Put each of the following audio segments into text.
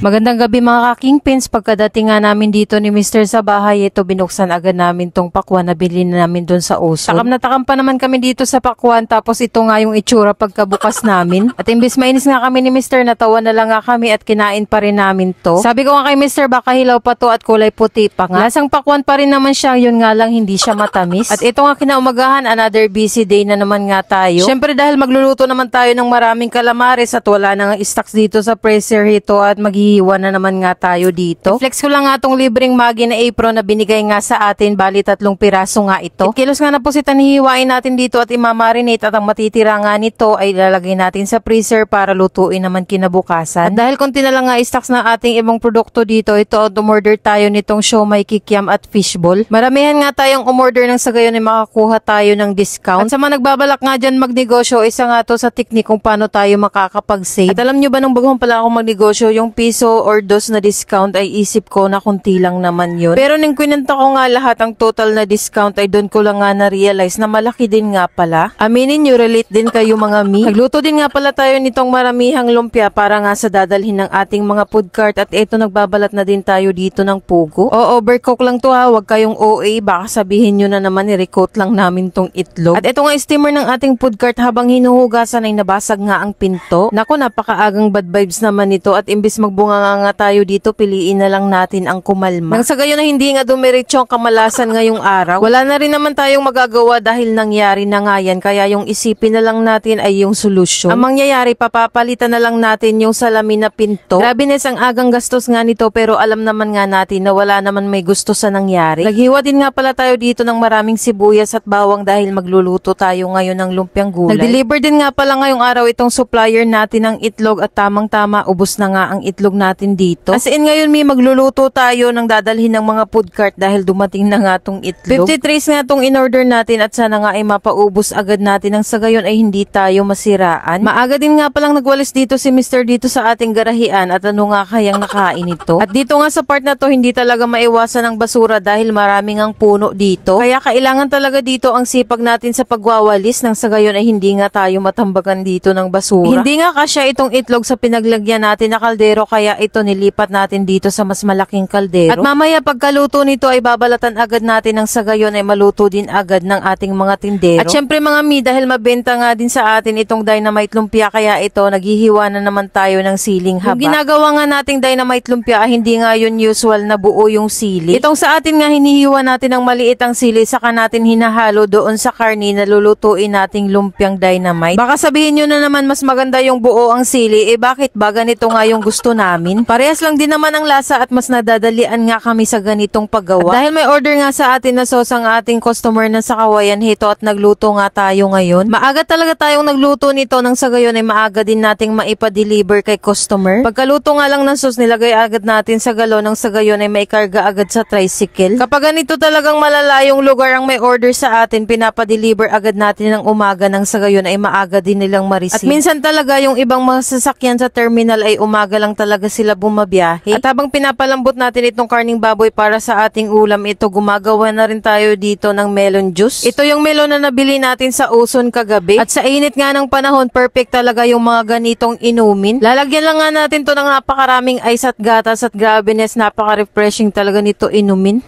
Magandang gabi mga ka-kingpins. Pagkadating nga namin dito ni Mr. sa bahay, ito binuksan agad namin tong pakwan na bilhin namin doon sa Oson. Takam na takam pa naman kami dito sa pakwan, tapos ito nga yung itsura pagkabukas namin. At imbis mainis nga kami ni Mr. natawa na lang nga kami at kinain pa rin namin to. Sabi ko nga kay Mr. baka hilaw pa to at kulay puti pa nga. Lasang pakwan pa rin naman siya, yun nga lang hindi siya matamis. At ito nga kinaumagahan, another busy day na naman nga tayo. Syempre dahil magluluto naman tayo ng maraming calamares at wala na nga stocks dito sa freezer ito at maghihiwa na naman nga tayo dito. Flex ko lang nga tong libreng Maggi na apron na binigay nga sa atin, bali 3 piraso nga ito. 8 kilos nga na po sitan, hihiwain natin dito at imamarinate at ang matitira nga nito ay lalagay natin sa freezer para lutuin naman kinabukasan. At dahil konti na lang nga stocks ng ating ibang produkto dito, ito umorder tayo nitong siomai, kikiam at fishball. Maramihan nga tayong umorder ng sa gayon ay makakuha tayo ng discount. At sa mga nagbabalak nga dyan magnegosyo, isa nga to sa teknik kung paano tayo makakapag-save. At alam nyo ba nung bagong pala ako magnegosyo, yung piso or dos na discount ay isip ko na kunti lang naman yun. Pero nung kwinenta ko nga lahat ang total na discount ay doon ko lang nga na-realize na malaki din nga pala. Aminin nyo, relate din kayo mga mi. Nagluto din nga pala tayo nitong maramihang lumpia para nga sa dadalhin ng ating mga food cart at eto nagbabalat na din tayo dito ng pugo. O overcook lang to ha, wag kayong OA, baka sabihin nyo na naman i-recoat lang namin tong itlog. At eto nga steamer ng ating food cart, habang hinuhugasan ay nabasag nga ang pinto. Naku, napakaagang bad vibes naman nito at imbis magbunga nga tayo dito, piliin na lang natin ang kumalma. Nang sa gayon na hindi nga dumiretso ang kamalasan ngayong araw, wala na rin naman tayong magagawa dahil nangyari na nga yan, kaya yung isipin na lang natin ay yung solusyon. Ang mangyayari, papapalitan na lang natin yung salamin na pinto. Grabe Nes, ang agang gastos nga nito, pero alam naman nga natin na wala naman may gusto sa nangyari. Naghiwa din nga pala tayo dito ng maraming sibuyas at bawang dahil magluluto tayo ngayon ng lumpiang gulay. Nag-deliver din nga pala ngayong araw itong supplier natin ng itlog at tamang-tama, ubos na nga ang itlog natin dito. As in ngayon magluluto tayo ng dadalhin ng mga food cart dahil dumating na nga tong itlog. 50 trays nga tong in-order natin at sana nga ay mapaubos agad natin nang sa gayon ay hindi tayo masiraan. Maaga din nga palang nagwalis dito si Mr. dito sa ating garahian at ano nga kayang nakain ito. At dito nga sa part na to hindi talaga maiwasan ang basura dahil maraming ang puno dito. Kaya kailangan talaga dito ang sipag natin sa pagwawalis nang sa gayon ay hindi nga tayo matambakan dito ng basura. Hindi nga kasya itong itlog sa pinaglagyan natin na kaldero kaya ito nilipat natin dito sa mas malaking kaldero. At mamaya pagkaluto nito ay babalatan agad natin ng sa gayon ay maluto din agad ng ating mga tindero. At syempre mga mi, dahil mabenta nga din sa atin itong dynamite lumpia kaya ito naghihiwa na naman tayo ng siling haba. Yung ginagawa nga nating dynamite lumpia ay hindi nga yun usual na buo yung sili. Itong sa atin nga hinihiwa natin ng maliit ang sili saka natin hinahalo doon sa karni na lulutuin nating lumpiang dynamite. Baka sabihin nyo na naman mas maganda yung buo ang sili, bakit ba ganito nga yung gusto namin? Parehas lang din naman ang lasa at mas nadadalian nga kami sa ganitong paggawa. At dahil may order nga sa atin na sauce ang ating customer na sa Kawayan Hito at nagluto nga tayo ngayon. Maaga talaga tayong nagluto nito nang sa gayon ay maaga din nating maipa-deliver kay customer. Pagkaluto nga lang ng sauce nilagay agad natin sa galon nang sa gayon ay maikarga agad sa tricycle. Kapag ganito talagang malalayong lugar ang may order sa atin, pinapa-deliver agad natin ng umaga nang sa gayon ay maaga din nilang ma-receive. At minsan talaga yung ibang mga sasakyan sa terminal ay umaga lang talaga sila bumabiyahe. At habang pinapalambot natin itong karning baboy para sa ating ulam, ito gumagawa na rin tayo dito ng melon juice. Ito yung melon na nabili natin sa Oson kagabi. At sa init nga ng panahon, perfect talaga yung mga ganitong inumin. Lalagyan lang nga natin to ng napakaraming ice at gatas at grabe Nes, napaka-refreshing talaga nito inumin.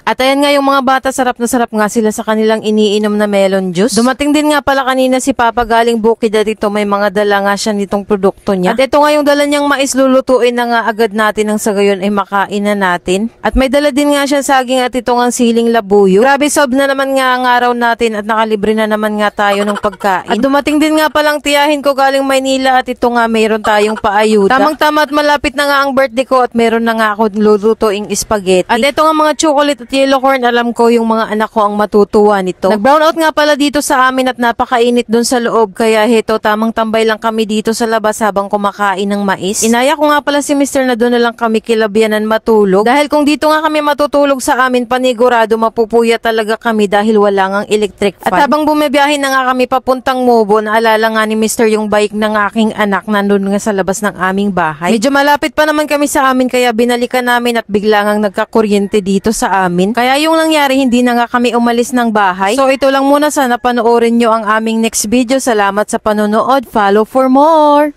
At ayan nga yung mga bata, sarap na sarap nga sila sa kanilang iniinom na melon juice. Dumating din nga pala kanina si Papa galing bukid at ito may mga dala nga siya nitong produkto niya. At ito nga yung dala niyang mais, lulutuin na nga agad natin nang sa gayon ay makain na natin. At may dala din nga siya saging at ito nga siling labuyo. Grabe, sob na naman nga ang araw natin at nakalibre na naman nga tayo ng pagkain. At dumating din nga palang tiyahin ko galing Maynila at ito nga mayroon tayong paayuda. Tamang-tama at malapit na nga ang birthday ko at mayroon na nga ako lulutuing spaghetti. At ito nga mga chocolate at yellow corn, alam ko yung mga anak ko ang matutuwa nito. Nag-brown out nga pala dito sa amin at napakainit dun sa loob, kaya heto, tamang tambay lang kami dito sa labas habang kumakain ng mais. Inaya ko nga pala si Mr. na doon na lang kami kilabyanan matulog. Dahil kung dito nga kami matutulog sa amin, panigurado mapupuya talaga kami dahil wala ngang electric fan. At habang bumibiyahe na nga kami papuntang Mobo, naalala nga ni Mr. yung bike ng aking anak nandun nga sa labas ng aming bahay. Medyo malapit pa naman kami sa amin kaya binalikan namin at bigla ngang nagkakuryente dito sa amin. Kaya yung nangyari, hindi na nga kami umalis ng bahay. So ito lang muna, sana panoorin nyo ang aming next video. Salamat sa panonood. Follow for more!